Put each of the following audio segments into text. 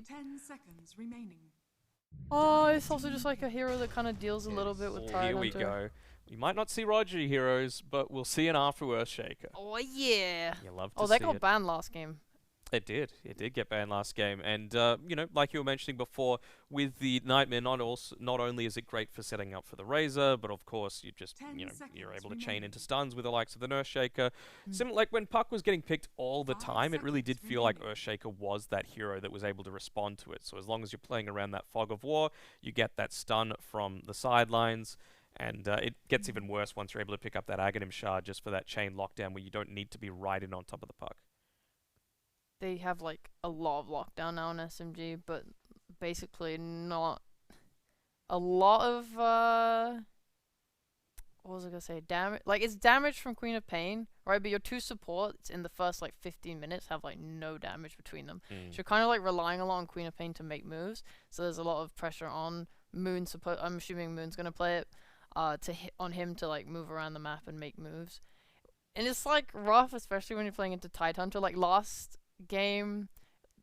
10 seconds remaining. Oh, it's also just like a hero that kind of deals a little bit with Tide Here we Hunter. go. We might not see Roger heroes, but we'll see an after Earthshaker. Oh yeah. You love to Oh, see they got it. banned last game. It did. It did get banned last game, and you know, like you were mentioning before, with the Nightmare, not only is it great for setting up for the Razor, but of course you're able to chain into stuns with the likes of the Earthshaker. Similar, like when Puck was getting picked all the time, it really did feel like Earthshaker was that hero that was able to respond to it. So as long as you're playing around that fog of war, you get that stun from the sidelines. And it gets even worse once you're able to pick up that Aghanim shard just for that chain lockdown where you don't need to be right in on top of the puck. They have like a lot of lockdown now in SMG, but basically not a lot of what was I gonna say? Damage. Like it's damage from Queen of Pain, right? But your two supports in the first like 15 minutes have like no damage between them. So you're kind of like relying a lot on Queen of Pain to make moves. So there's a lot of pressure on Moon. I'm assuming Moon's gonna play it. To hit on him to like move around the map and make moves, and it's like rough, especially when you're playing into Tide Hunter. Like last game,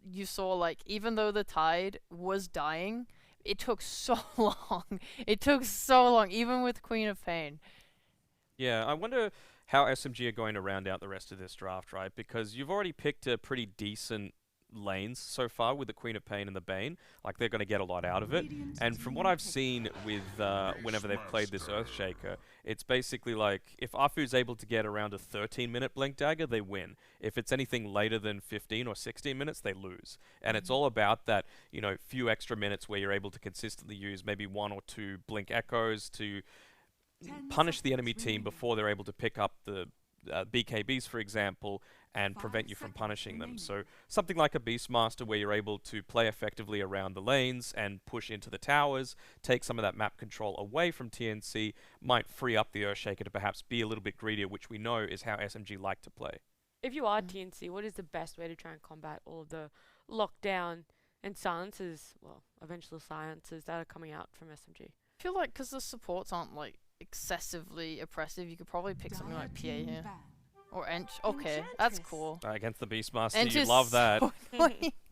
you saw like even though the Tide was dying, it took so long. It took so long, even with Queen of Pain. Yeah, I wonder how SMG are going to round out the rest of this draft, right? Because you've already picked a pretty decent lanes so far with the Queen of Pain and the Bane. Like they're going to get a lot out of it. And from what I've seen with whenever they've played this Earthshaker, it's basically like if Afu's able to get around a 13-minute Blink Dagger, they win. If it's anything later than 15 or 16 minutes, they lose. And it's all about that, you know, few extra minutes where you're able to consistently use maybe 1 or 2 Blink Echoes to punish the enemy team before they're able to pick up the BKBs, for example, and prevent you from punishing them. So something like a Beastmaster where you're able to play effectively around the lanes and push into the towers, take some of that map control away from TNC, might free up the Earthshaker to perhaps be a little bit greedier, which we know is how SMG like to play. If you are TNC, what is the best way to try and combat all of the lockdown and silences, well, eventual silences that are coming out from SMG? I feel like because the supports aren't like excessively oppressive, you could probably pick something like PA here. Or Ench. Okay, that's cool. Against the Beastmaster, Ench you is love that. so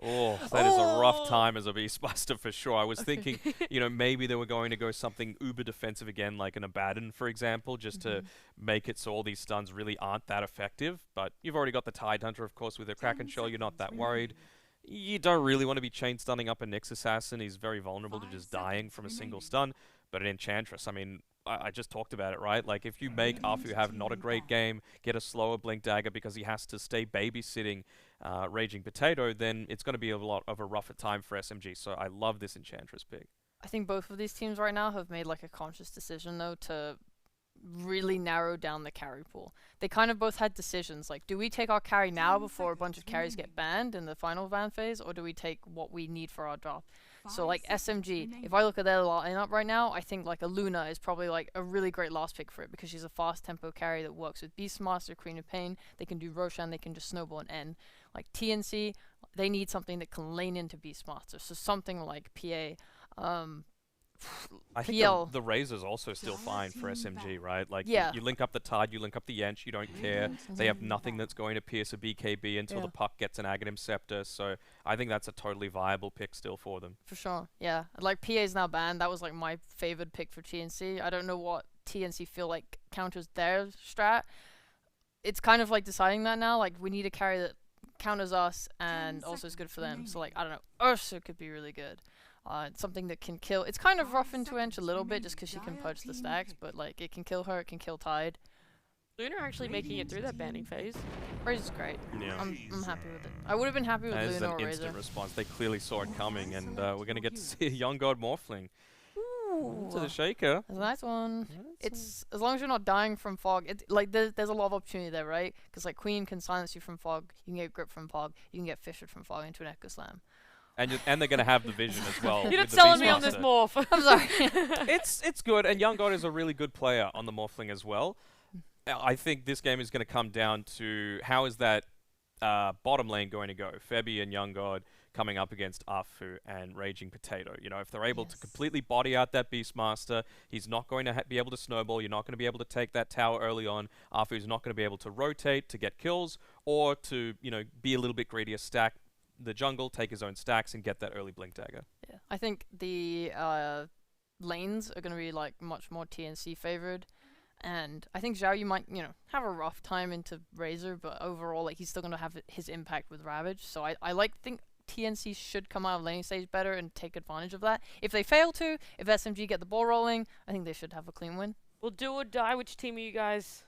Oh, that is a rough time as a Beastmaster for sure. I was thinking, you know, maybe they were going to go something uber defensive again, like an Abaddon, for example, just to make it so all these stuns really aren't that effective. But you've already got the Tide Hunter, of course, with their Kraken Shell. You're not that worried. You don't really want to be chain stunning up a Nyx Assassin. He's very vulnerable to just dying from a single stun. But an Enchantress, I mean, I just talked about it, right? Like, if you make Afu have not a great game, get a slower Blink Dagger because he has to stay babysitting Raging Potato, then it's going to be a lot of a rougher time for SMG. So I love this Enchantress pick. I think both of these teams right now have made like a conscious decision though to really narrow down the carry pool. They kind of both had decisions like, do we take our carry now before a bunch of carries get banned in the final ban phase, or do we take what we need for our draft? So like SMG, if I look at their lineup right now, I think like a Luna is probably like a really great last pick for it because she's a fast tempo carry that works with Beastmaster, Queen of Pain. They can do Roshan, they can just snowball and end. Like TNC, they need something that can lane into Beastmaster. So something like PA. I think the Razor's also still fine for SMG, right? Like, yeah. you link up the Tide, you link up the Yench, you don't care. They have nothing that's going to pierce a BKB until the puck gets an Aghanim Scepter, so I think that's a totally viable pick still for them. For sure, yeah. Like, PA is now banned. That was, like, my favored pick for TNC. I don't know what TNC feel like counters their strat. It's kind of, like, deciding that now. Like, we need a carry that counters us and also is good for them. So, like, I don't know. Ursa could be really good. It's something that can kill. It's kind of rough into Ench a little bit just because she can purge the stacks, but like it can kill her, it can kill Tide. Luna actually making it through that banning phase. Razor's great. Yeah. I'm happy with it. I would have been happy with As Luna or an Razor. instant response, they clearly saw it coming, and we're going to get to see a Young God Morphling. Ooh. To the Shaker. That's a nice one. It's as long as you're not dying from fog. Like there's a lot of opportunity there, right? Because like Queen can silence you from fog. You can get grip from fog. You can get fissured from fog into an Echo Slam. And they're going to have the vision as well. You're not selling me on this morph. I'm sorry. It's good, and Young God is a really good player on the Morphling as well. I think this game is going to come down to how is that bottom lane going to go. Febby and Young God coming up against Afu and Raging Potato. You know, if they're able to completely body out that Beastmaster, he's not going to be able to snowball. You're not going to be able to take that tower early on. Afu's not going to be able to rotate to get kills or to, you know, be a little bit greedier, stack the jungle, take his own stacks, and get that early blink dagger. Yeah, I think the lanes are going to be like much more TNC favored, and I think Zhao, you might have a rough time into Razor, but overall like he's still going to have his impact with Ravage. So I think TNC should come out of laning stage better and take advantage of that. If they fail to, if SMG get the ball rolling, I think they should have a clean win. We'll do or die. Which team are you guys?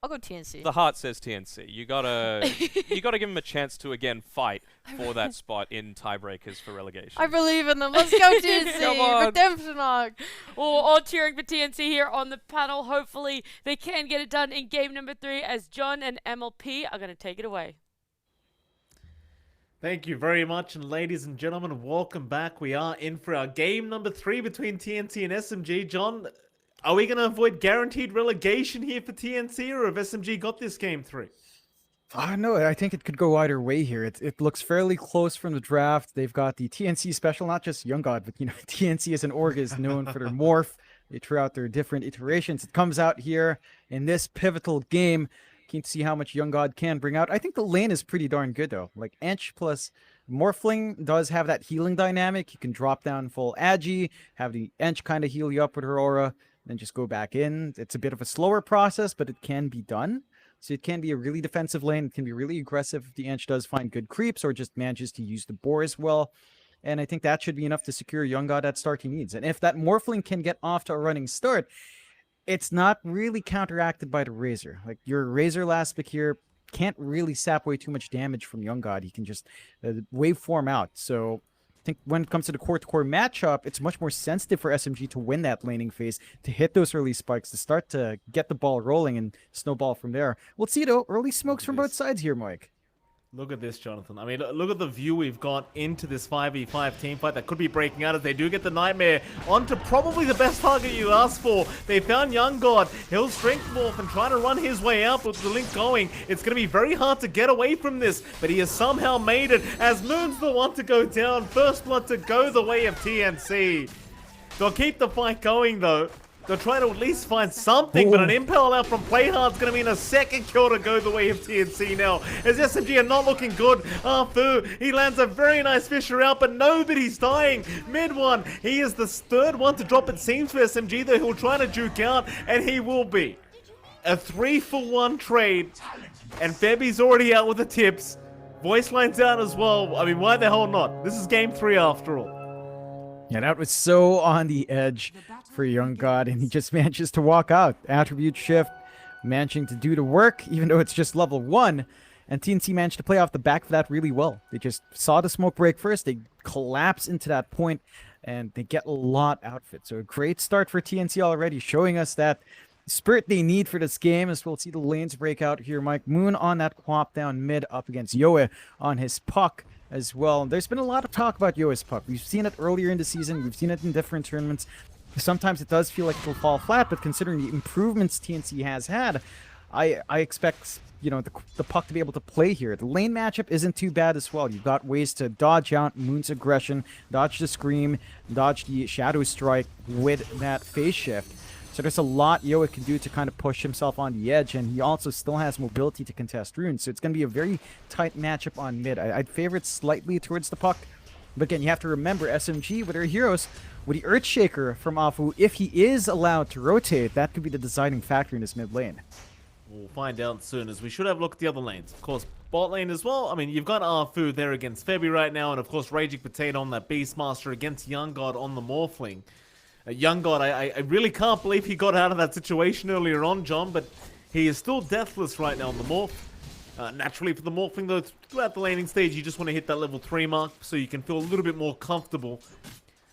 I'll go TNC. The heart says TNC. You gotta give him a chance to again fight for that spot in tiebreakers for relegation. I believe in them. Let's go TNC. Come on. Redemption arc. All cheering for TNC here on the panel. Hopefully they can get it done in game number 3 as John and MLP are going to take it away. Thank you very much, and ladies and gentlemen, welcome back. We are in for our game number 3 between TNC and SMG. John, are we going to avoid guaranteed relegation here for TNC, or have SMG got this game 3? No, I think it could go either way here. It looks fairly close from the draft. They've got the TNC special, not just Young God, but TNC as an org is known for their morph. They try out their different iterations. It comes out here in this pivotal game. Keen to see how much Young God can bring out. I think the lane is pretty darn good though. Like Ench plus Morphling does have that healing dynamic. You can drop down full Agi, have the Ench kind of heal you up with her aura, then just go back in. It's a bit of a slower process, but it can be done. So it can be a really defensive lane. It can be really aggressive if the Ench does find good creeps or just manages to use the boar as well. And I think that should be enough to secure Young God that start he needs. And if that Morphling can get off to a running start, it's not really counteracted by the Razor. Like your Razor last pick here can't really sap away too much damage from Young God. He can just waveform out. So I think when it comes to the core-to-core matchup, it's much more sensitive for SMG to win that laning phase, to hit those early spikes, to start to get the ball rolling and snowball from there. We'll see though, early smokes from both sides here, Mike. Look at this, Jonathan. I mean, look at the view we've got into this 5v5 team fight that could be breaking out as they do get the Nightmare onto probably the best target you asked for. They found Young God. He'll strength morph and try to run his way out with the link going. It's going to be very hard to get away from this, but he has somehow made it as Moon's the one to go down. First blood to go the way of TNC. They'll keep the fight going, though. They'll try to at least find something, but an impel out from Playhard's going to mean a second kill to go the way of TNC now. As SMG are not looking good. Fu, he lands a very nice Fisher out, but nobody's dying. Mid one, he is the third one to drop, it seems, for SMG, though he'll try to juke out, and he will be. A 3-for-1 trade, and Febby's already out with the tips. Voice line's out as well. I mean, why the hell not? This is game 3 after all. Yeah, that was so on the edge for Young God, and he just manages to walk out. Attribute shift, managing to do the work, even though it's just level 1. And TNC managed to play off the back of that really well. They just saw the smoke break first, they collapse into that point, and they get a lot out of it. So a great start for TNC already, showing us that spirit they need for this game, as we'll see the lanes break out here. Mike Moon on that quap down mid up against Yoe on his puck as well. There's been a lot of talk about Yoe's puck. We've seen it earlier in the season. We've seen it in different tournaments. Sometimes it does feel like it'll fall flat, but considering the improvements TNC has had, I expect the puck to be able to play here. The lane matchup isn't too bad as well. You've got ways to dodge out Moon's aggression, dodge the scream, dodge the shadow strike with that phase shift. So there's a lot Yoa can do to kind of push himself on the edge, and he also still has mobility to contest runes. So it's going to be a very tight matchup on mid. I'd favor it slightly towards the puck. But again, you have to remember SMG with their heroes, with the Earthshaker from Afu, if he is allowed to rotate, that could be the deciding factor in this mid lane. We'll find out soon, as we should have a look at the other lanes. Of course, bot lane as well. I mean, you've got Afu there against Febby right now, and of course, Raging Potato on that Beastmaster against Young God on the Morphling. Young God, I really can't believe he got out of that situation earlier on, John, but he is still deathless right now on the Morph. Naturally, for the Morphling, though, throughout the laning stage, you just want to hit that level 3 mark so you can feel a little bit more comfortable.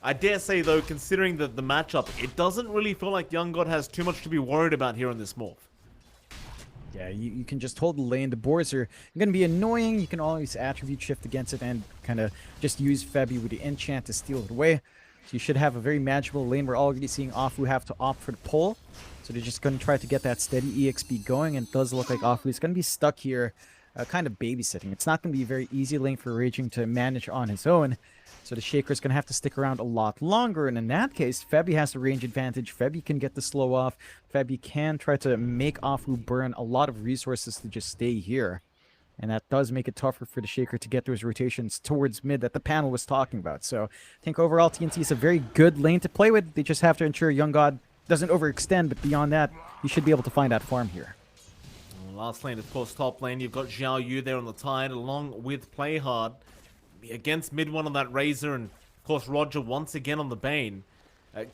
I dare say, though, considering the matchup, it doesn't really feel like Young God has too much to be worried about here on this Morph. Yeah, you can just hold the lane. The boards are going to be annoying. You can always attribute shift against it and kind of just use Febby with the enchant to steal it away. So you should have a very manageable lane. We're already seeing Afu have to opt for the pull. So they're just going to try to get that steady EXP going. And it does look like Afu is going to be stuck here, kind of babysitting. It's not going to be a very easy lane for Raging to manage on his own. So the Shaker's going to have to stick around a lot longer. And in that case, Febby has the range advantage. Febby can get the slow off. Febby can try to make Afu burn a lot of resources to just stay here. and that does make it tougher for the Shaker to get those rotations towards mid that the panel was talking about. So I think overall TNC is a very good lane to play with. They just have to ensure Young God doesn't overextend, but beyond that, you should be able to find that farm here. Last lane, of course, top lane. You've got Xiao Yu there on the Tide, along with Playhard. Against mid one on that Razor, and of course Roger once again on the Bane.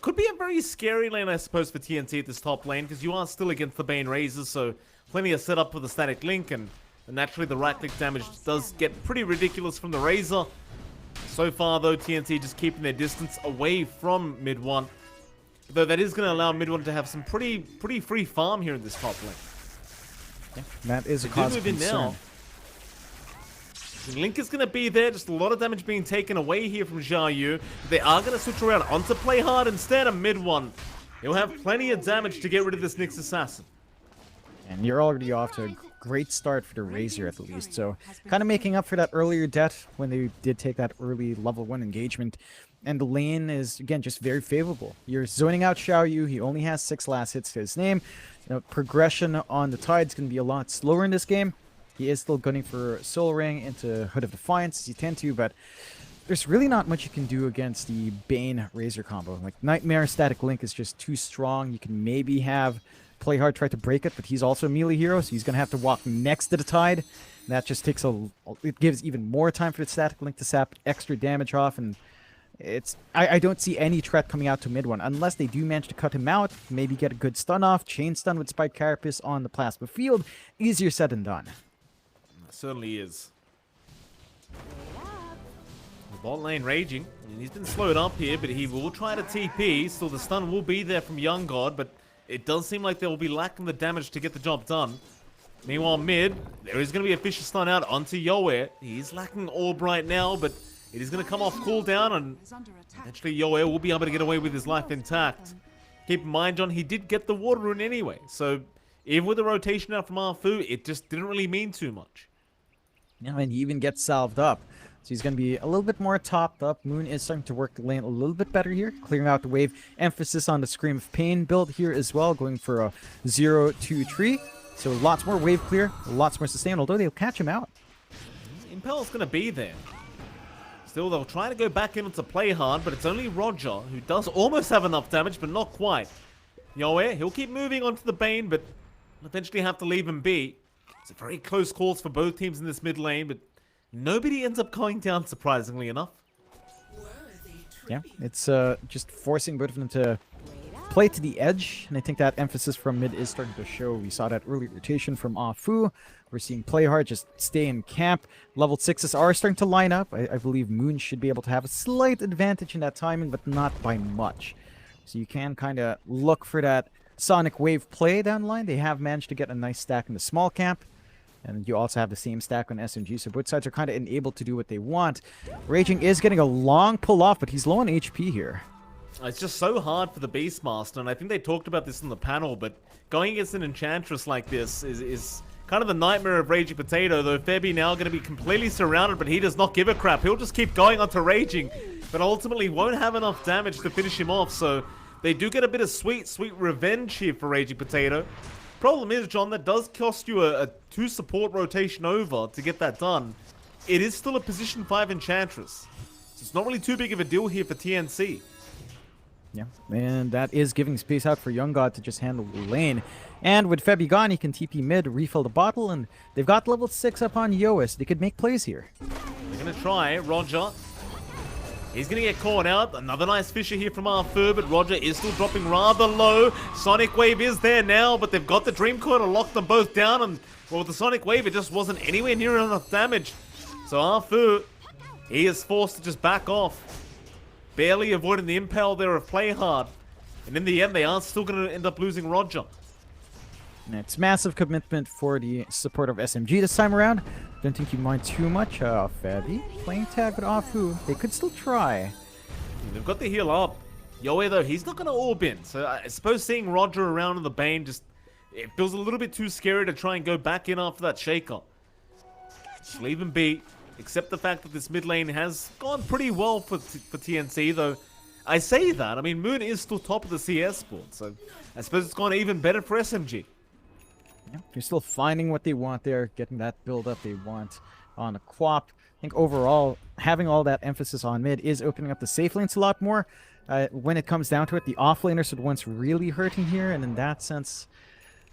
Could be a very scary lane, I suppose, for TNC at this top lane, because you are still against the Bane Razors, so plenty of setup for the static link, and naturally the right-click damage does get pretty ridiculous from the Razor. So far, though, TNC just keeping their distance away from mid one. Though that is going to allow mid one to have some pretty free farm here in this top lane. Yeah, that is a cause of concern. Link is going to be there, just a lot of damage being taken away here from Xiao Yu. They are going to switch around onto Playhard instead of mid one. He'll have plenty of damage to get rid of this Nyx Assassin. And you're already off to a great start for the Razor at the least, so kind of making up for that earlier death when they did take that early level 1 engagement. And the lane is, again, just very favorable. You're zoning out Xiao Yu. He only has 6 last hits to his name. You know, progression on the Tide's going to be a lot slower in this game. He is still gunning for Soul Ring into Hood of Defiance, as you tend to, but there's really not much you can do against the Bane Razor combo. Like, Nightmare Static Link is just too strong. You can maybe have Playhard try to break it, but he's also a melee hero, so he's going to have to walk next to the Tide. And that just takes it gives even more time for the Static Link to sap extra damage off, and I don't see any threat coming out to mid one unless they do manage to cut him out, maybe get a good stun off, chain stun with Spike Carapace on the plasma field. Easier said than done. Certainly is. The bot lane raging, and he's been slowed up here, but he will try to TP, so the stun will be there from Young God, but it does seem like they will be lacking the damage to get the job done. Meanwhile, mid, there is going to be a Fisher stun out onto Yoe. He's lacking Orb right now, but it is going to come off cooldown, and eventually Yoe will be able to get away with his life intact. Keep in mind, John, he did get the Water Rune anyway, so even with the rotation out from Arfu, it just didn't really mean too much. Yeah, and he even gets salved up. So he's going to be a little bit more topped up. Moon is starting to work the lane a little bit better here, clearing out the wave. Emphasis on the Scream of Pain build here as well, going for a 0-2-3. So lots more wave clear, lots more sustain, although they'll catch him out. Impel's going to be there. Still, they'll try to go back in to play hard, but it's only Roger who does almost have enough damage, but not quite. Yoe, he'll keep moving onto the Bane, but eventually have to leave him be. It's a very close calls for both teams in this mid lane, but nobody ends up going down, surprisingly enough. Yeah, it's just forcing both of them to play to the edge, and I think that emphasis from mid is starting to show. We saw that early rotation from Afu. We're seeing Playhard just stay in camp. Level 6s are starting to line up. I believe Moon should be able to have a slight advantage in that timing, but not by much. So you can kind of look for that Sonic Wave play down the line. They have managed to get a nice stack in the small camp. And you also have the same stack on SMG, so both sides are kind of enabled to do what they want. Raging is getting a long pull off, but he's low on HP here. It's just so hard for the Beastmaster, and I think they talked about this in the panel, but going against an Enchantress like this is kind of the nightmare of Raging Potato, though Febby now going to be completely surrounded, but he does not give a crap. He'll just keep going onto Raging, but ultimately won't have enough damage to finish him off, so they do get a bit of sweet revenge here for Raging Potato. Problem is, John, that does cost you a 2 support rotation over to get that done. It is still a position 5 Enchantress, so it's not really too big of a deal here for TNC. Yeah, and that is giving space out for Young God to just handle the lane. And with Febby gone, he can TP mid, refill the bottle, and they've got level 6 up on Yoas. They could make plays here. They're going to try. Roger. He's going to get caught out. Another nice Fisher here from Arthur, but Roger is still dropping rather low. Sonic Wave is there now, but they've got the Dream Coil to lock them both down, and well, with the Sonic Wave, it just wasn't anywhere near enough damage. So Arthur, he is forced to just back off. Barely avoiding the impale there of Playhard. And in the end, they are still going to end up losing Roger. And it's massive commitment for the support of SMG this time around. Don't think you mind too much. Febby playing tag with Afu. They could still try. They've got the heal up. Yoe, though, he's not going to orb in. So I suppose seeing Roger around in the Bane just... It feels a little bit too scary to try and go back in after that shaker. Just leave him be. Except the fact that this mid lane has gone pretty well for TNC, though. I say that. I mean, Moon is still top of the CS board, so I suppose it's gone even better for SMG. Yeah, they're still finding what they want there, getting that build-up they want on a Quap. I think overall, having all that emphasis on mid is opening up the safe lanes a lot more. When it comes down to it, the offlaners are the ones really hurting here, and in that sense,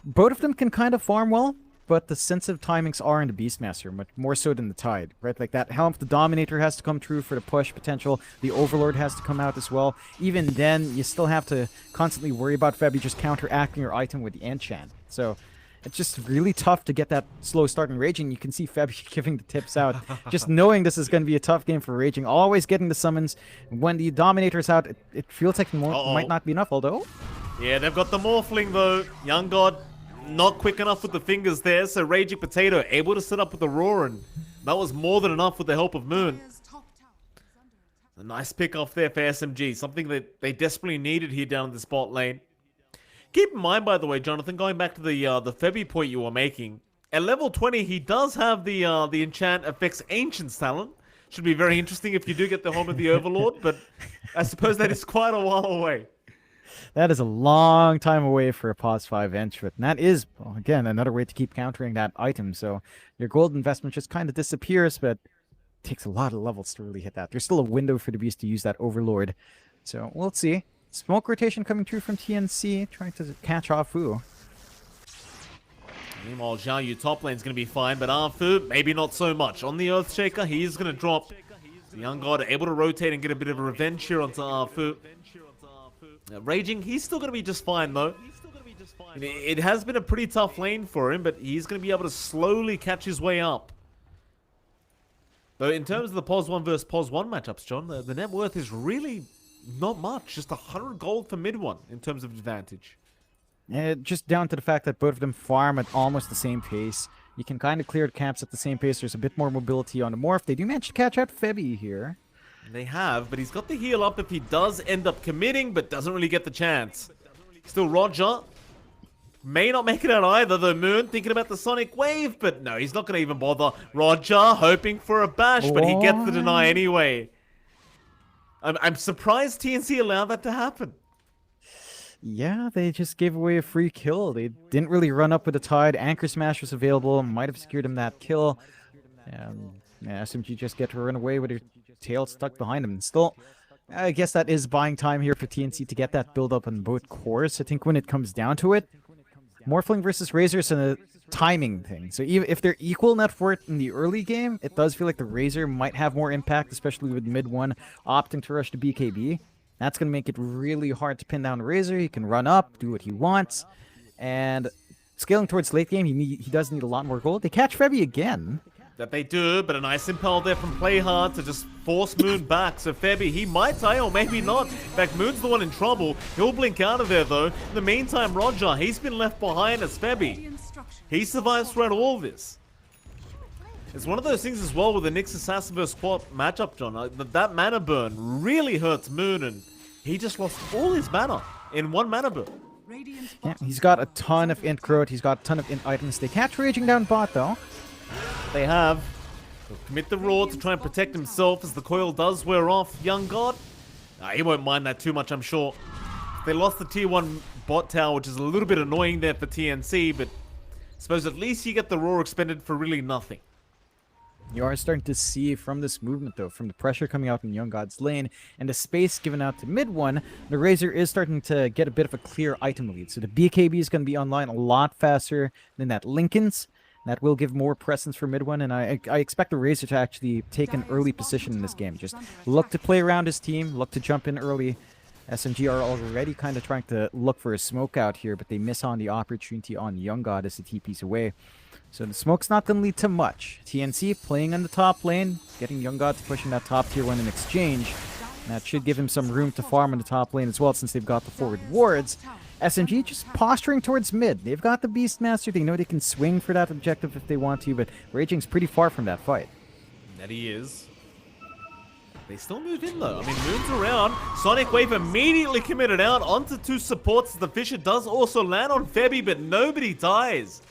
both of them can kind of farm well, but the sensitive timings are in the Beastmaster, much more so than the Tide, right? Like that Helm of the Dominator has to come true for the push potential. The Overlord has to come out as well. Even then, you still have to constantly worry about Febby just counteracting your item with the enchant. So it's just really tough to get that slow start in Raging. You can see Febby giving the tips out, just knowing this is going to be a tough game for Raging. Always getting the summons. When the Dominator's out, it feels like might not be enough, although... Yeah, they've got the Morphling though. Young God not quick enough with the fingers there, so Raging Potato able to set up with the Roar, and that was more than enough with the help of Moon. A nice pick off there for SMG, something that they desperately needed here down in the spot lane. Keep in mind, by the way, Jonathan, going back to the Febby point you were making, at level 20 he does have the enchant affects Ancient's talent. Should be very interesting if you do get the Home of the Overlord, but I suppose that is quite a while away. That is a long time away for a pos 5 entry, and that is, well, again, another way to keep countering that item. So your gold investment just kind of disappears, but it takes a lot of levels to really hit that. There's still a window for the Beast to use that Overlord. So we'll see. Smoke rotation coming through from TNC, trying to catch Afu. Meanwhile, Zhao Yu top lane's going to be fine, but Afu, maybe not so much. On the Earthshaker, he's going to drop. The Young God able to rotate and get a bit of a revenge here onto Afu. Raging, he's still going to be just fine, though. It has been a pretty tough lane for him, but he's going to be able to slowly catch his way up. Though, in terms of the POS 1 versus POS 1 matchups, John, the net worth is really not much. Just 100 gold for mid one in terms of advantage. Just down to the fact that both of them farm at almost the same pace. You can kind of clear the camps at the same pace. There's a bit more mobility on the Morph. They do manage to catch out Febby here. They have, but he's got the heal up if he does end up committing, but doesn't really get the chance. Still Roger. May not make it out either, though. Moon thinking about the Sonic Wave, but no, he's not going to even bother. Roger hoping for a bash, but he gets the deny anyway. I'm surprised TNC allowed that to happen. Yeah, they just gave away a free kill. They didn't really run up with the Tide. Anchor Smash was available, might have secured him that kill. Yeah, SMG just get to run away with her tail stuck behind him. And still, I guess that is buying time here for TNC to get that build up on both cores. I think when it comes down to it, Morphling versus Razor is a timing thing. So even if they're equal net worth in the early game, it does feel like the Razor might have more impact, especially with mid one opting to rush to BKB. That's going to make it really hard to pin down the Razor. He can run up, do what he wants, and scaling towards late game, he does need a lot more gold. They catch Febby again. That they do, but a nice impel there from Play Hard to just force Moon back. So Febby, he might die or maybe not. In fact, Moon's the one in trouble. He'll blink out of there though. In the meantime, Roger, he's been left behind as Febby. He survives throughout all this. It's one of those things as well with the Nyx Assassin vs. Quad matchup, John. That mana burn really hurts Moon, and he just lost all his mana in one mana burn. Yeah, he's got a ton of int growth. He's got a ton of int items. They catch Raging down bot though. They have. He'll commit the Roar to try and protect himself as the coil does wear off. Young God, he won't mind that too much, I'm sure. They lost the tier 1 bot tower, which is a little bit annoying there for TNC, but I suppose at least you get the Roar expended for really nothing. You are starting to see from this movement, though, from the pressure coming out in Young God's lane and the space given out to mid one, the Razor is starting to get a bit of a clear item lead. So the BKB is going to be online a lot faster than that Linken's. That will give more presence for mid one, and I expect the Razor to actually take an early position in this game. Just look to play around his team, look to jump in early. SMG are already kind of trying to look for a smoke out here, but they miss on the opportunity on Young God as the TP's away. So the smoke's not going to lead to much. TNC playing on the top lane, getting Young God to push in that top tier 1 in exchange. And that should give him some room to farm on the top lane as well, since they've got the forward wards. SMG just posturing towards mid. They've got the Beastmaster. They know they can swing for that objective if they want to, but Raging's pretty far from that fight. That he is. They still moved in though. I mean, Moon's around. Sonic Wave immediately committed out onto 2 supports. The Fisher does also land on Febby, but nobody dies.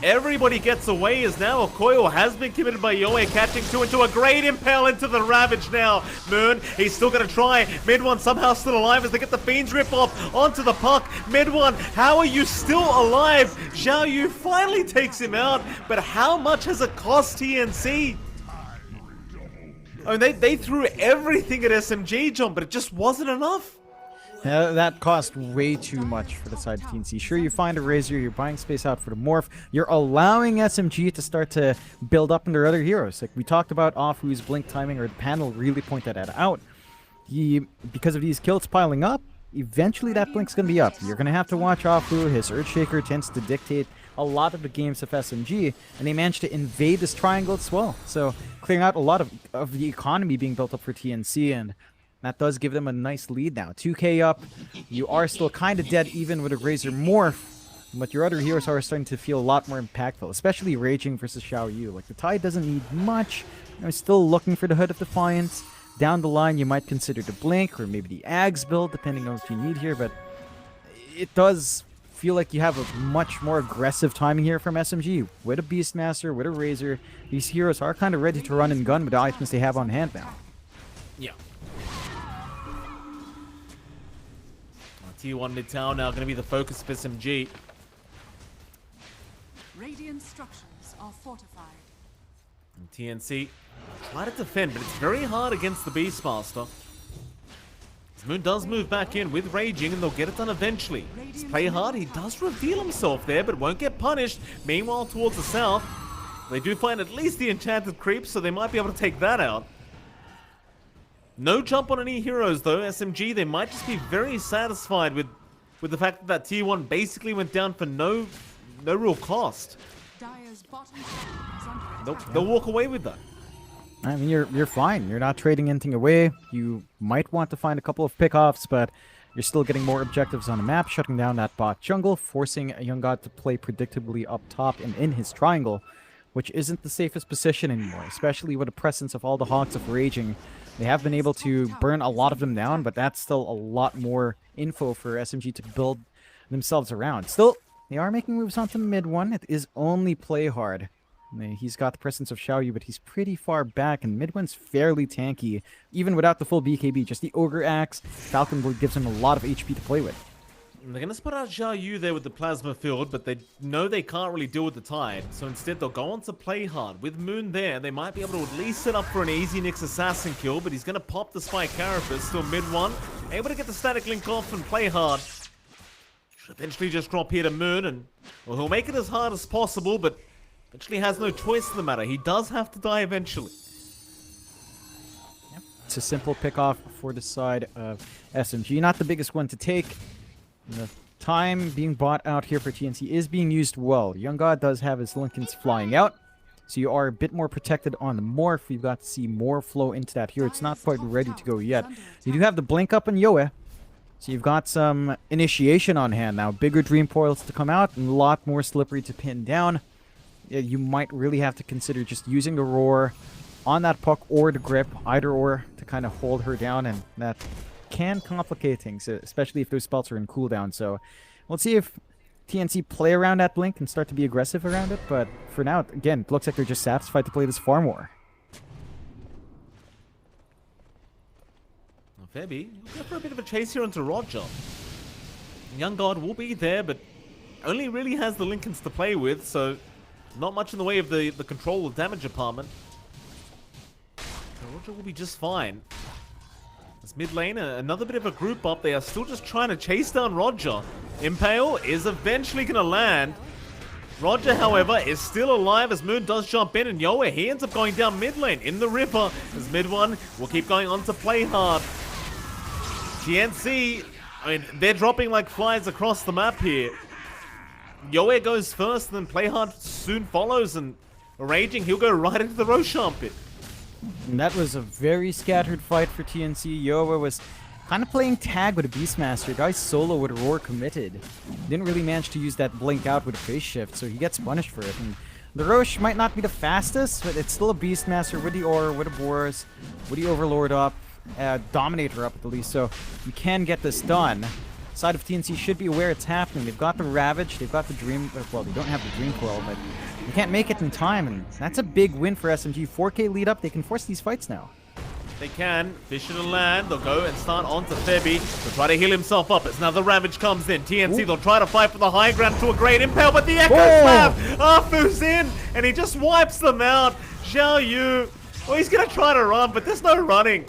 Everybody gets away as now Okoyo has been committed by Yoe, catching two into a great impale into the Ravage now. Moon, he's still going to try. Mid one somehow still alive as they get the Fiends rip off onto the puck. Mid one, how are you still alive? Xiao Yu finally takes him out, but how much has it cost TNC? I mean, they threw everything at SMG, John, but it just wasn't enough. That cost way too much for the side of TNC. Sure, you find a Razor, you're buying space out for the Morph, you're allowing SMG to start to build up in their other heroes. Like we talked about Afu's blink timing, or the panel really pointed that out. Because of these kills piling up, eventually that blink's going to be up. You're going to have to watch Afu. His Earthshaker tends to dictate a lot of the games of SMG, and they managed to invade this triangle as well. So clearing out a lot of the economy being built up for TNC, and that does give them a nice lead now. 2k up. You are still kind of dead even with a Razor Morph, but your other heroes are starting to feel a lot more impactful, especially Raging versus Xiao Yu. Like, the Tide doesn't need much. I'm still looking for the Hood of Defiance. Down the line, you might consider the Blink or maybe the Ags build, depending on what you need here, but it does feel like you have a much more aggressive timing here from SMG. With a Beastmaster, with a Razor, these heroes are kind of ready to run and gun with the items they have on hand now. Yeah. T1 Midtown now going to be the focus of SMG. Radiant structures are fortified. And TNC try to defend, but it's very hard against the Beastmaster. Moon does move back in with Raging, and they'll get it done eventually. Just play hard. He does reveal himself there, but won't get punished. Meanwhile, towards the south, they do find at least the Enchanted Creep, so they might be able to take that out. No jump on any heroes, though. SMG, they might just be very satisfied with the fact that T1 basically went down for no real cost. Dire's bottom tower is under attack. They'll walk away with that. I mean, you're fine. You're not trading anything away. You might want to find a couple of pickoffs, but you're still getting more objectives on the map, shutting down that bot jungle, forcing a Young God to play predictably up top and in his triangle, which isn't the safest position anymore, especially with the presence of all the Hawks of Raging. They have been able to burn a lot of them down, but that's still a lot more info for SMG to build themselves around. Still, they are making moves onto mid one. It is only play hard. He's got the presence of Xiao Yu, but he's pretty far back, and mid one's fairly tanky, even without the full BKB. Just the Ogre Axe, Falcon Blade gives him a lot of HP to play with. They're going to spot out Xiao Yu there with the Plasma Field, but they know they can't really deal with the Tide. So instead, they'll go on to play hard. With Moon there, they might be able to at least set up for an easy Nyx Assassin kill, but he's going to pop the Spike Carapace. Still mid one. Able to get the Static Link off and play hard. Should eventually just drop here to Moon, and well, he'll make it as hard as possible, but eventually has no choice in the matter. He does have to die eventually. Yep. It's a simple pick-off for the side of SMG. Not the biggest one to take. The time being bought out here for TNC is being used well. Young God does have his Lincolns flying out, so you are a bit more protected on the Morph. You've got to see more flow into that here. It's not quite ready to go yet. You do have the Blink up in Yoe, so you've got some initiation on hand now. Bigger Dream Portals to come out, and a lot more Slippery to pin down. You might really have to consider just using the Roar on that puck or the Grip, either or, to kind of hold her down, and that can complicate things, especially if those spells are in cooldown. So we'll see if TNC play around that Blink and start to be aggressive around it, but for now, again, it looks like they're just satisfied to play this far more. Febby, we'll go for a bit of a chase here onto Roger. Young God will be there, but only really has the Lincolns to play with, so not much in the way of the control or damage department. So Roger will be just fine. This mid lane, another bit of a group up. They are still just trying to chase down Roger. Impale is eventually going to land. Roger, however, is still alive as Moon does jump in, and Yoe, he ends up going down mid lane in the river. As mid one will keep going on to play hard. TNC, I mean, they're dropping like flies across the map here. Yoe goes first, and then play hard soon follows, and Raging, he'll go right into the Roshan pit. And that was a very scattered fight for TNC. Yoa was kind of playing tag with a Beastmaster. Guy solo with a Roar committed. Didn't really manage to use that Blink out with a Phase Shift, so he gets punished for it. And the Rosh might not be the fastest, but it's still a Beastmaster with the Aura, with the Boars, with the Overlord up, Dominator up at the least, so you can get this done. Side of TNC should be aware it's happening. They've got the Ravage, they've got the Dream... Well, they don't have the Dream Coil, but they can't make it in time, and that's a big win for SMG. 4K lead up, they can force these fights now. They can. Fish in the land. They'll go and start onto Febby. They'll try to heal himself up. As now the Ravage comes in. TNC, they'll try to fight for the high ground to a great impale, but the Echo Slap! Afu's in, and he just wipes them out. Zhao Yu. Well, he's going to try to run, but there's no running.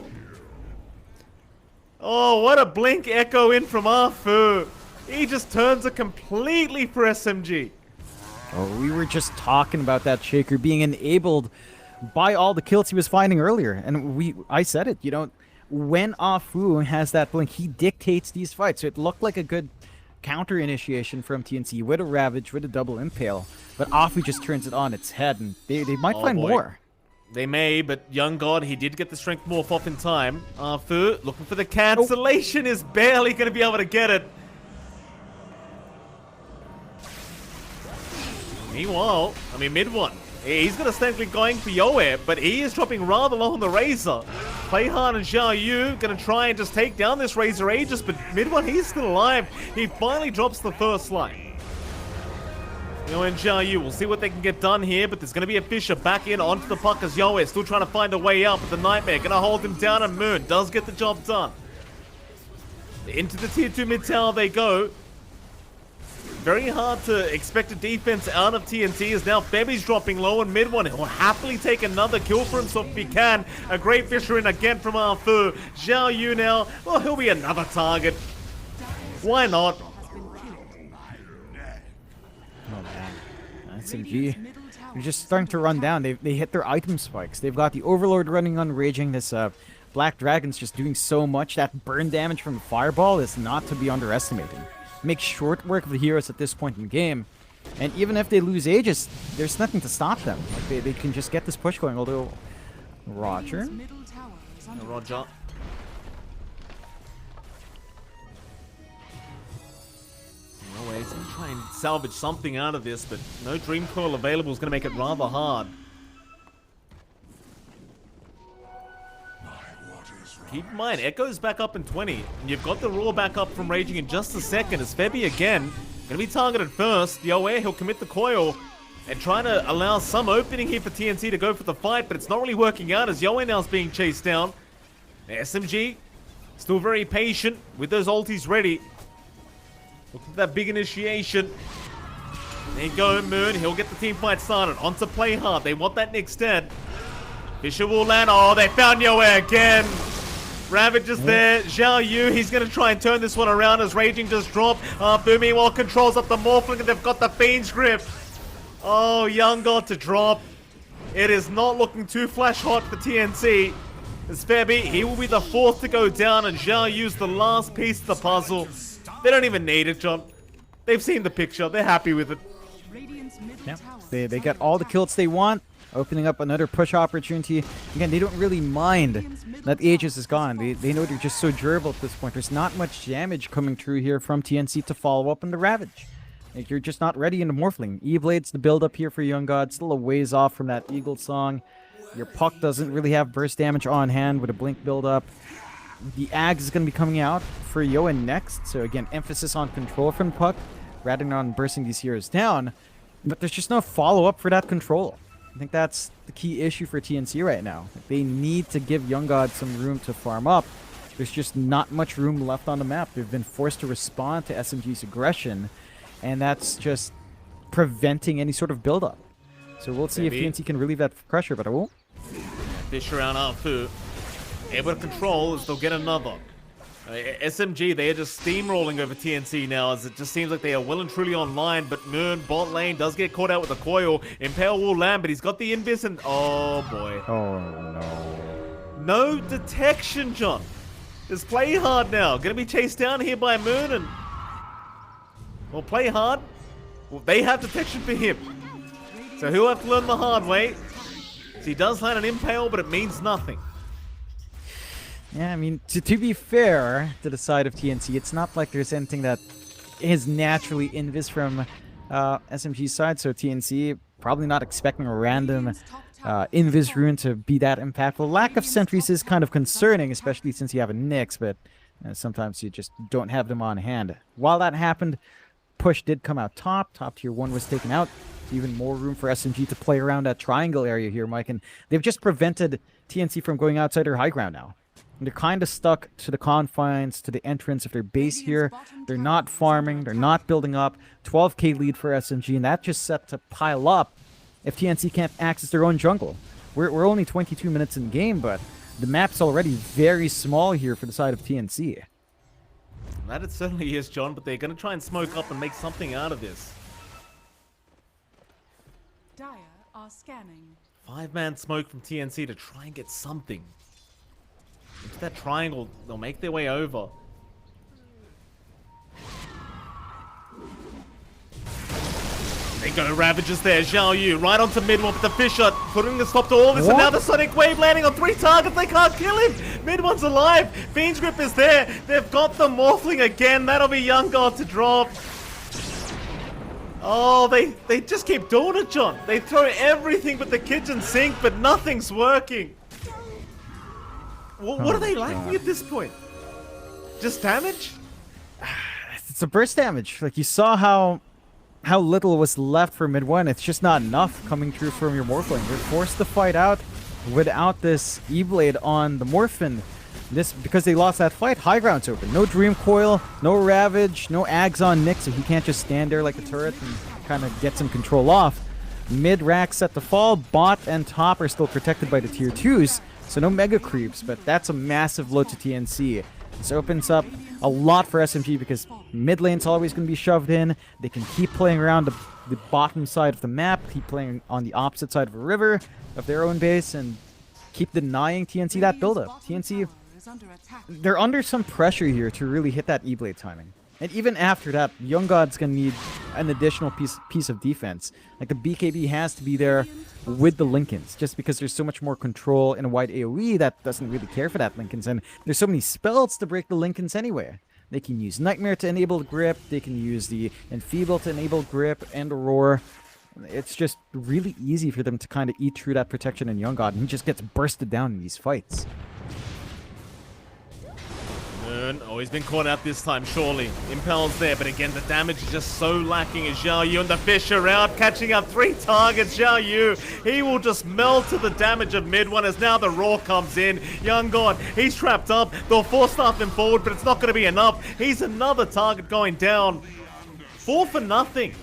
Oh, what a blink Echo in from Afu. He just turns it completely for SMG. Oh, we were just talking about that Shaker being enabled by all the kills he was finding earlier. And I said it, you know, when Afu has that blink, he dictates these fights. So it looked like a good counter initiation from TNC with a Ravage, with a double impale. But Afu just turns it on its head, and they might find more. They may, but Young God, he did get the strength morph off in time. Afu, looking for the cancellation, is barely going to be able to get it. Meanwhile, I mean, mid one. He's going to start going for Yoe, but he is dropping rather low on the Razor. Playhard and Zhao Yu going to try and just take down this Razor Aegis, but mid one, he's still alive. He finally drops the first line. Yoe and Zhao Yu, we'll see what they can get done here, but there's going to be a Fisher back in onto the puck as Yoe still trying to find a way out, but the Nightmare going to hold him down, and Moon does get the job done. Into the tier 2 mid tower they go. Very hard to expect a defense out of TNC as now Febby's dropping low in mid one. He'll happily take another kill for himself if he can. A great Fisher in again from Afu. Zhao Yu now, well, he'll be another target. Why not? Oh man, SMG, they're just starting to run down. They hit their item spikes. They've got the Overlord running on Raging. This Black Dragon's just doing so much. That burn damage from the Fireball is not to be underestimated. Makes short work of the heroes at this point in the game. And even if they lose Aegis, there's nothing to stop them. Like they can just get this push going, although... Roger? Roger. No way, he's going to try and salvage something out of this, but no Dream Coil available is going to make it rather hard. Keep in mind, Echo's back up in 20. And you've got the Roar back up from Raging in just a second as Febby again. Gonna be targeted first. Yoe, he'll commit the coil and trying to allow some opening here for TNC to go for the fight, but it's not really working out as Yoe now is being chased down. SMG, still very patient with those ultis ready. Looking for that big initiation. There you go, Moon. He'll get the team fight started. On to play hard. They want that Nick Stead. Fisher will land. Oh, they found Yoe again. Ravage is there. Zhao Yu, he's going to try and turn this one around as Raging just dropped. Fu meanwhile controls up the Morphling and they've got the Fiend's Grip. Oh, Young God to drop. It is not looking too flash hot for TNC. As Febby, he will be the fourth to go down and Zhao Yu's the last piece of the puzzle. They don't even need it, John. They've seen the picture. They're happy with it. Yeah, they got all the kills they want. Opening up another push opportunity. Again, they don't really mind that Aegis is gone. They know they're just so durable at this point. There's not much damage coming through here from TNC to follow up on the Ravage. Like, you're just not ready in the Morphling. E-Blade's the build up here for Young God. Still a ways off from that Eagle song. Your Puck doesn't really have burst damage on hand with a Blink build up. The Ags is going to be coming out for Yoa next. So again, emphasis on control from Puck rather than on bursting these heroes down. But there's just no follow up for that control. I think that's the key issue for TNC right now. They need to give Young God some room to farm up. There's just not much room left on the map. They've been forced to respond to SMG's aggression, and that's just preventing any sort of build-up. So we'll see if TNC can relieve that pressure, but I won't. Fish around Afu. Able to control as they'll get another. SMG, they are just steamrolling over TNC now as it just seems like they are well and truly online, but Moon, bot lane, does get caught out with the coil. Impale will land, but he's got the invis and... Oh, boy. Oh, no. No detection, John. Just play hard now. Gonna be chased down here by Moon and... Well, play hard. Well, they have detection for him. So he'll have to learn the hard way. So he does land an impale, but it means nothing. Yeah, I mean, to be fair to the side of TNC, it's not like there's anything that is naturally invis from SMG's side, so TNC probably not expecting a random invis rune to be that impactful. Lack of sentries is kind of concerning, especially since you have a Nyx, but And sometimes you just don't have them on hand. While that happened, push did come out top. Top tier 1 was taken out. Even more room for SMG to play around that triangle area here, Mike. And they've just prevented TNC from going outside their high ground now. And they're kind of stuck to the confines, to the entrance of their base here. They're not farming. They're not building up. 12k lead for SMG, and that just set to pile up if TNC can't access their own jungle. We're only 22 minutes in game, but the map's already very small here for the side of TNC. That it certainly is, John, but they're going to try and smoke up and make something out of this. Dire are scanning. 5-man smoke from TNC to try and get something. Into that triangle, they'll make their way over. They go Ravagers there, Zhao Yu right onto mid one with the fish shot, putting the stop to all this, and now the Sonic Wave landing on 3 targets, they can't kill him! Mid one's alive, Fiend's Grip is there, they've got the Morphling again, that'll be Young God to drop. Oh, they just keep doing it, John. They throw everything but the kitchen sink, but nothing's working. What are they lacking at this point? Just damage? It's a burst damage. Like, you saw how little was left for mid one. It's just not enough coming through from your Morphling. You're forced to fight out without this E-Blade on the Morphin. This because they lost that fight. High ground's open. No Dream Coil, no Ravage, no Ags on Nick, so he can't just stand there like a turret and kind of get some control off. Mid rack set to fall. Bot and top are still protected by the tier 2s, so no mega creeps, but that's a massive blow to TNC. This opens up a lot for SMG because mid lane's always going to be shoved in. They can keep playing around the bottom side of the map, keep playing on the opposite side of a river of their own base, and keep denying TNC that buildup. TNC, they're under some pressure here to really hit that E-Blade timing. And even after that, Young God's going to need an additional piece of defense. Like, the BKB has to be there with the Lincolns, just because there's so much more control in a wide AoE that doesn't really care for that Lincolns. And there's so many spells to break the Lincolns anyway. They can use Nightmare to enable Grip, they can use the Enfeeble to enable Grip and Roar. It's just really easy for them to kind of eat through that protection in Young God, and he just gets bursted down in these fights. He's been caught out this time, surely. Impel's there, but again, the damage is just so lacking as Zhao Yu and the fish are out, catching up 3 targets. Zhao Yu, he will just melt to the damage of mid one as now the Roar comes in. Young God, he's trapped up. They'll force staff him forward, but it's not going to be enough. He's another target going down. 4 for nothing.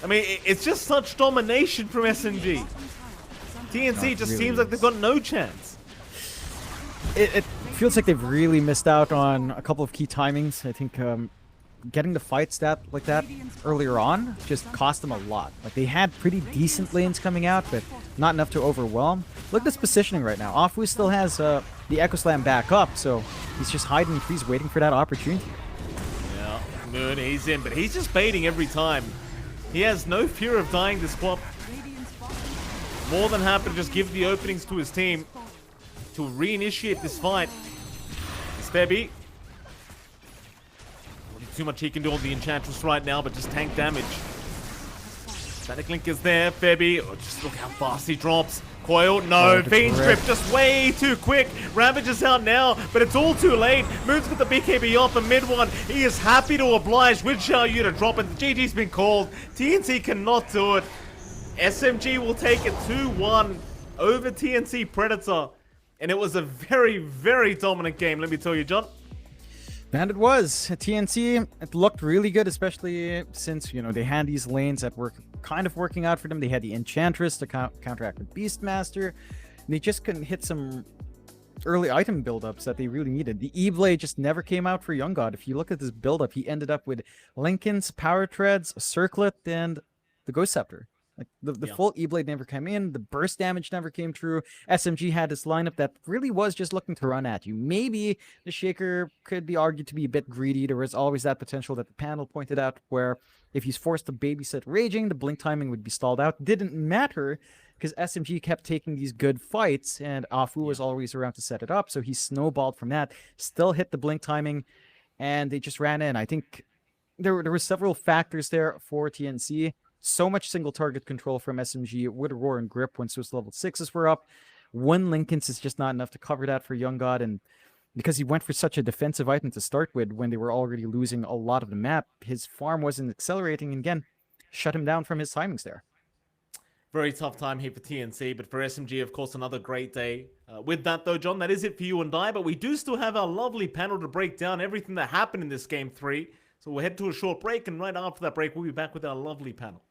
I mean, it's just such domination from SMG. TNC just seems like they've got no chance. It feels like they've really missed out on a couple of key timings. I think getting the fight stat like that earlier on just cost them a lot. Like, they had pretty decent lanes coming out, but not enough to overwhelm. Look at this positioning right now. Afu still has the Echo Slam back up, so he's just hiding and freeze waiting for that opportunity. Yeah, Moon, he's in, but he's just baiting every time. He has no fear of dying this swap. More than happy to just give the openings to his team to reinitiate this fight. It's Febby. Not too much he can do on the Enchantress right now, but just tank damage. Static Link is there, Febby. Oh, just look how fast he drops. Coil, no. Fiend's Grip just way too quick. Ravage is out now, but it's all too late. Moon's got the BKB off the mid one. He is happy to oblige with Zhao Yu to drop it. The GG's been called. TNC cannot do it. SMG will take it 2-1 over TNC Predator. And it was a very, very dominant game, let me tell you, John. And it was. TNC, it looked really good, especially since, you know, they had these lanes that were kind of working out for them. They had the Enchantress to counteract with Beastmaster. And they just couldn't hit some early item buildups that they really needed. The E-Blade just never came out for Young God. If you look at this buildup, he ended up with Lincolns, Power Treads, Circlet, and the Ghost Scepter. Like, the full E-Blade never came in. The burst damage never came through. SMG had this lineup that really was just looking to run at you. Maybe the Shaker could be argued to be a bit greedy. There was always that potential that the panel pointed out where if he's forced to babysit Raging, the blink timing would be stalled out. Didn't matter because SMG kept taking these good fights and Afu was always around to set it up. So he snowballed from that. Still hit the blink timing and they just ran in. I think there were several factors there for TNC. So much single target control from SMG with Roar and Grip once those level 6s were up. 1 Lincoln's is just not enough to cover that for Young God, and because he went for such a defensive item to start with when they were already losing a lot of the map. His farm wasn't accelerating, and again, shut him down from his timings there. Very tough time here for TNC, but for SMG, of course, another great day. With that, though, John, that is it for you and I, but we do still have our lovely panel to break down everything that happened in this Game 3. So we'll head to a short break, and right after that break, we'll be back with our lovely panel.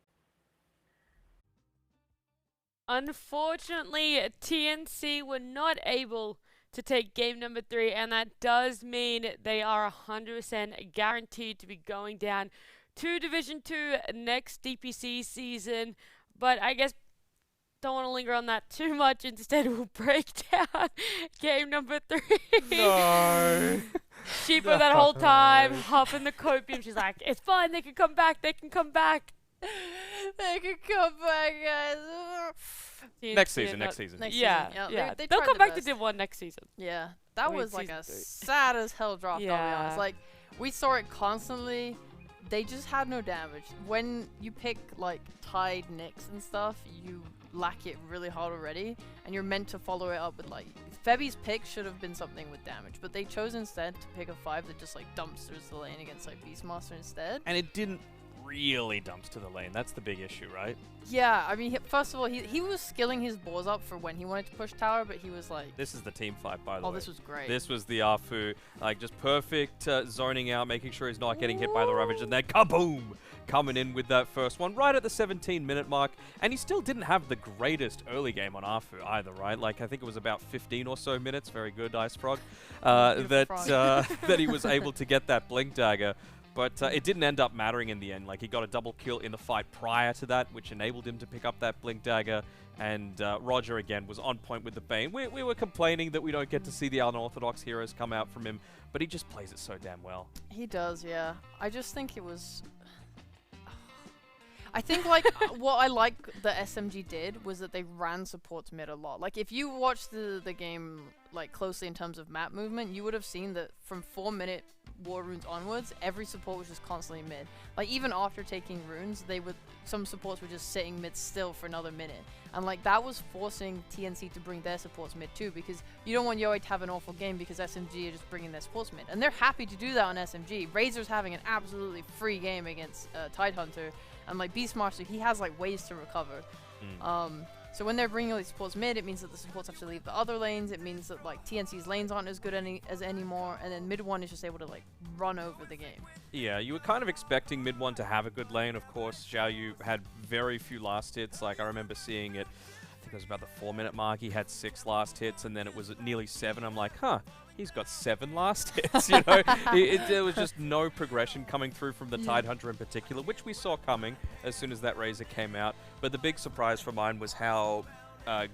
Unfortunately, TNC were not able to take game number 3, and that does mean they are 100% guaranteed to be going down to Division 2 next DPC season. But I guess don't want to linger on that too much. Instead, we'll break down game number 3. No. Sheepo that whole time, huffing the copium. She's like, it's fine, they can come back, they can come back. They can come back, guys. Next season. Next season. Yeah. They They'll tried come their back to best. Div 1 next season. Yeah, that Wait, was like a season 3. sad as hell draft, I'll be Yeah. honest. Like, we saw it constantly. They just had no damage. When you pick, like, tied nicks and stuff, you lack it really hard already, and you're meant to follow it up with, like, Febby's pick should have been something with damage, but they chose instead to pick a 5 that just, like, dumpsters the lane against, like, Beastmaster instead. And it didn't really dumps to the lane. That's the big issue, right? Yeah, I mean, first of all, he was skilling his boars up for when he wanted to push tower, but he was like... This is the team fight, by the way. Oh, this was great. This was the Afu, like, just perfect zoning out, making sure he's not getting hit by the Ravage, and then kaboom! Coming in with that first one right at the 17-minute mark, and he still didn't have the greatest early game on Afu either, right? Like, I think it was about 15 or so minutes, very good, Ice Frog, that he was able to get that Blink Dagger. But it didn't end up mattering in the end. Like, he got a double kill in the fight prior to that, which enabled him to pick up that Blink Dagger. And Roger, again, was on point with the Bane. We were complaining that we don't get to see the unorthodox heroes come out from him, but he just plays it so damn well. He does, yeah. I just think it was... I think, like, what I like the SMG did was that they ran supports mid a lot. Like, if you watched the game, like, closely in terms of map movement, you would have seen that from 4-minute war runes onwards, every support was just constantly mid. Like, even after taking runes, some supports were just sitting mid still for another minute. And, like, that was forcing TNC to bring their supports mid too, because you don't want Yoei to have an awful game because SMG are just bringing their supports mid. And they're happy to do that on SMG. Razor's having an absolutely free game against Tidehunter. And like Beastmaster, he has like ways to recover. So when they're bringing all these supports mid, it means that the supports have to leave the other lanes. It means that like TNC's lanes aren't as good as anymore, and then mid one is just able to like run over the game. Yeah, you were kind of expecting mid one to have a good lane. Of course, Xiao Yu had very few last hits. Like, I remember seeing it, I think it was about the 4-minute mark. He had 6 last hits, and then it was at nearly 7. I'm like, huh. He's got 7 last hits, you know. There was just no progression coming through from the Tidehunter in particular, which we saw coming as soon as that Razor came out. But the big surprise for mine was how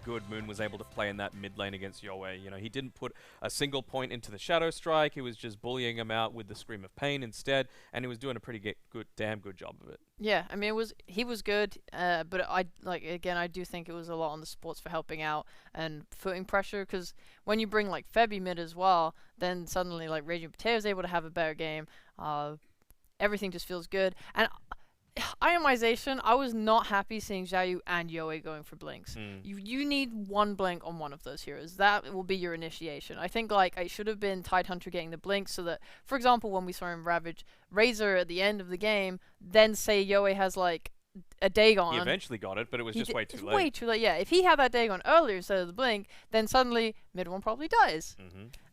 good Moon was able to play in that mid lane against Yoei. You know, he didn't put a single point into the Shadow Strike. He was just bullying him out with the Scream of Pain instead, and he was doing a pretty damn good job of it. Yeah, I mean, he was good, but I do think it was a lot on the supports for helping out and footing pressure, because when you bring like Febby mid as well, then suddenly like Raging Potato is able to have a better game. Everything just feels good. And Itemization, I was not happy seeing Xiao Yu and Yoei going for blinks. You need one blink on one of those heroes. That will be your initiation. I think like it should have been Tidehunter getting the blink so that, for example, when we saw him Ravage Razor at the end of the game, then say Yoei has like a Dagon. He eventually got it, but it was just way too late. Way too late, yeah. If he had that Dagon earlier instead of the blink, then suddenly mid one probably dies.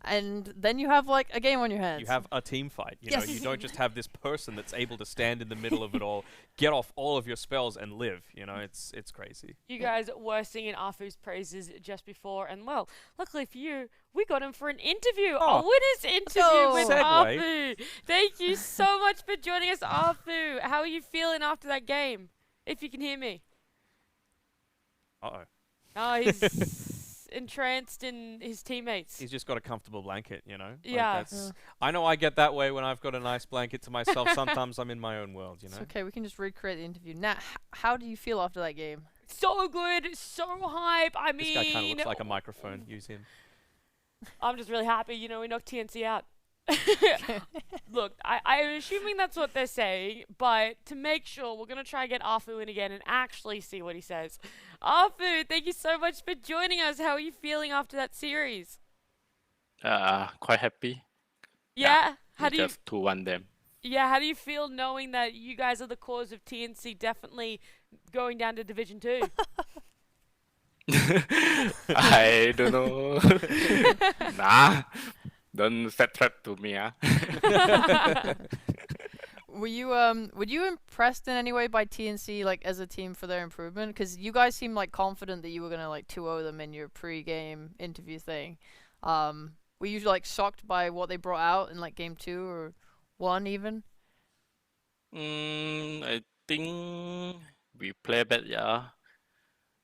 And then you have like a game on your hands. You have a team fight. You know, you don't just have this person that's able to stand in the middle of it all, get off all of your spells and live. You know, it's crazy. You guys were singing Afu's praises just before, and well, luckily for you, we got him for an interview. A winner's interview with Segue. Afu. Thank you so much for joining us, Afu. How are you feeling after that game? If you can hear me. Uh-oh. Oh, he's entranced in his teammates. He's just got a comfortable blanket, you know? Like Yeah. I know I get that way when I've got a nice blanket to myself. Sometimes I'm in my own world, you know? It's okay, we can just recreate the interview. Nat, how do you feel after that game? So good, so hype. I mean, This guy kind of looks like a microphone. Use him. I'm just really happy, you know, we knocked TNC out. Look, I'm assuming that's what they're saying, but to make sure, we're going to try and get Afu in again and actually see what he says. Afu, thank you so much for joining us. How are you feeling after that series? Quite happy. Yeah. We just 2-1 them. How do you feel knowing that you guys are the cause of TNC definitely going down to Division 2? I don't know. Nah, don't set trap to me, Were you impressed in any way by TNC like as a team for their improvement? Because you guys seemed like confident that you were gonna like 2-0 them in your pre-game interview thing. Were you like shocked by what they brought out in like game 2 or 1 even? I think we play bad, yeah.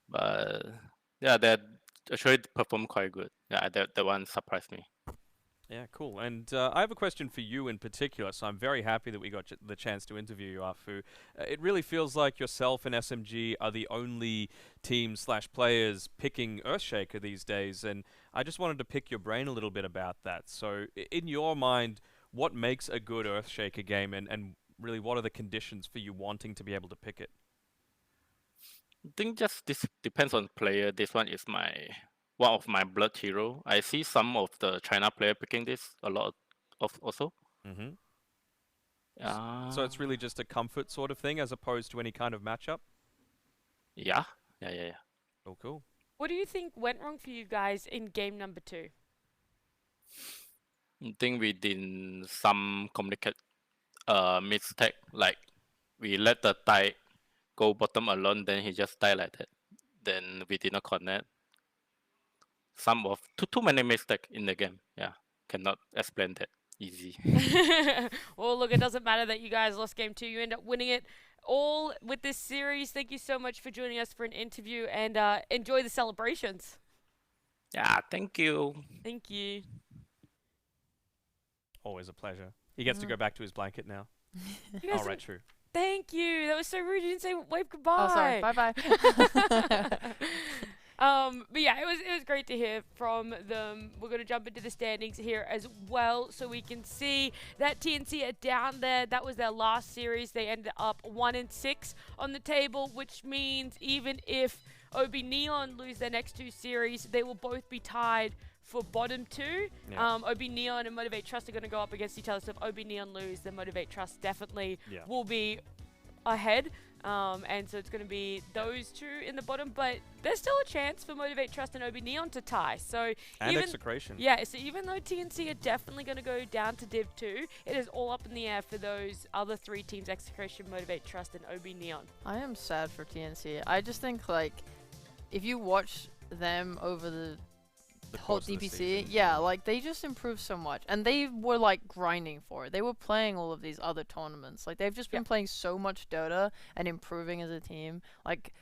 But yeah, that actually performed quite good. Yeah, that one surprised me. Yeah, cool. And I have a question for you in particular, so I'm very happy that we got the chance to interview you, Afu. It really feels like yourself and SMG are the only team/players picking Earthshaker these days, and I just wanted to pick your brain a little bit about that. So, in your mind, what makes a good Earthshaker game, and really what are the conditions for you wanting to be able to pick it? I think just this depends on player. This one is one of my blood hero. I see some of the China player picking this a lot of also. Mm-hmm. Yeah. So it's really just a comfort sort of thing as opposed to any kind of matchup? Yeah. Oh, cool. What do you think went wrong for you guys in game number 2? I think we did some communicate mistake. Like we let the tie go bottom alone, then he just die like that. Then we did not connect. Some of too many mistakes in the game. Yeah, cannot explain that easy. Well, look, it doesn't matter that you guys lost game 2. You end up winning it all with this series. Thank you so much for joining us for an interview, and enjoy the celebrations. Yeah, thank you. Thank you. Always a pleasure. He gets to go back to his blanket now. You guys All right, true. Thank you. That was so rude. You didn't say wave goodbye. Oh, sorry. Bye-bye. But yeah, it was great to hear from them. We're going to jump into the standings here as well, so we can see that TNC are down there. That was their last series. They ended up 1-6 on the table, which means even if OB Neon lose their next 2 series, they will both be tied for bottom 2. Yeah. OB Neon and Motivate Trust are going to go up against each other, so if OB Neon lose, then Motivate Trust definitely will be ahead. And so it's going to be those 2 in the bottom, but there's still a chance for Motivate Trust and OB Neon to tie. So And even, Execration. yeah, so even though TNC are definitely going to go down to Div 2, it is all up in the air for those other 3 teams, Execration, Motivate Trust, and OB Neon. I am sad for TNC. I just think like if you watch them over the whole course of the DPC, season. yeah, like they just improved so much, and they were like grinding for it. They were playing all of these other tournaments. Like they've just been playing so much Dota and improving as a team. Like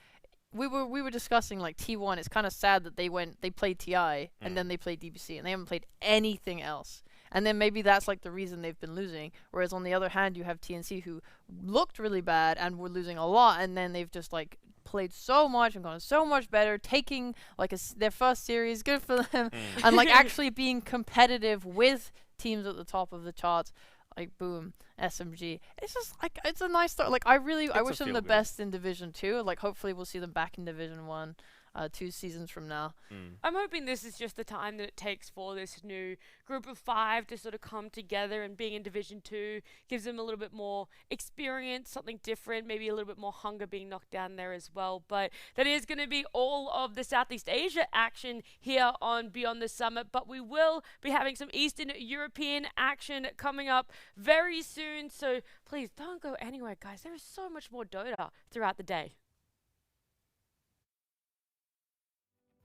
we were discussing like T1. It's kind of sad that they played TI and then they played DPC and they haven't played anything else. And then maybe that's like the reason they've been losing. Whereas on the other hand, you have TNC who looked really bad and were losing a lot, and then they've just like played so much and gone so much better, taking like their first series, good for them, and like actually being competitive with teams at the top of the charts, like boom, SMG. It's just like it's a nice start. Like I wish them the best in Division 2. Like hopefully we'll see them back in Division 1. 2 seasons from now. I'm hoping this is just the time that it takes for this new group of 5 to sort of come together, and being in Division 2 gives them a little bit more experience, something different, maybe a little bit more hunger being knocked down there as well. But that is going to be all of the Southeast Asia action here on Beyond the Summit, but we will be having some Eastern European action coming up very soon, so please don't go anywhere, guys. There is so much more Dota throughout the day.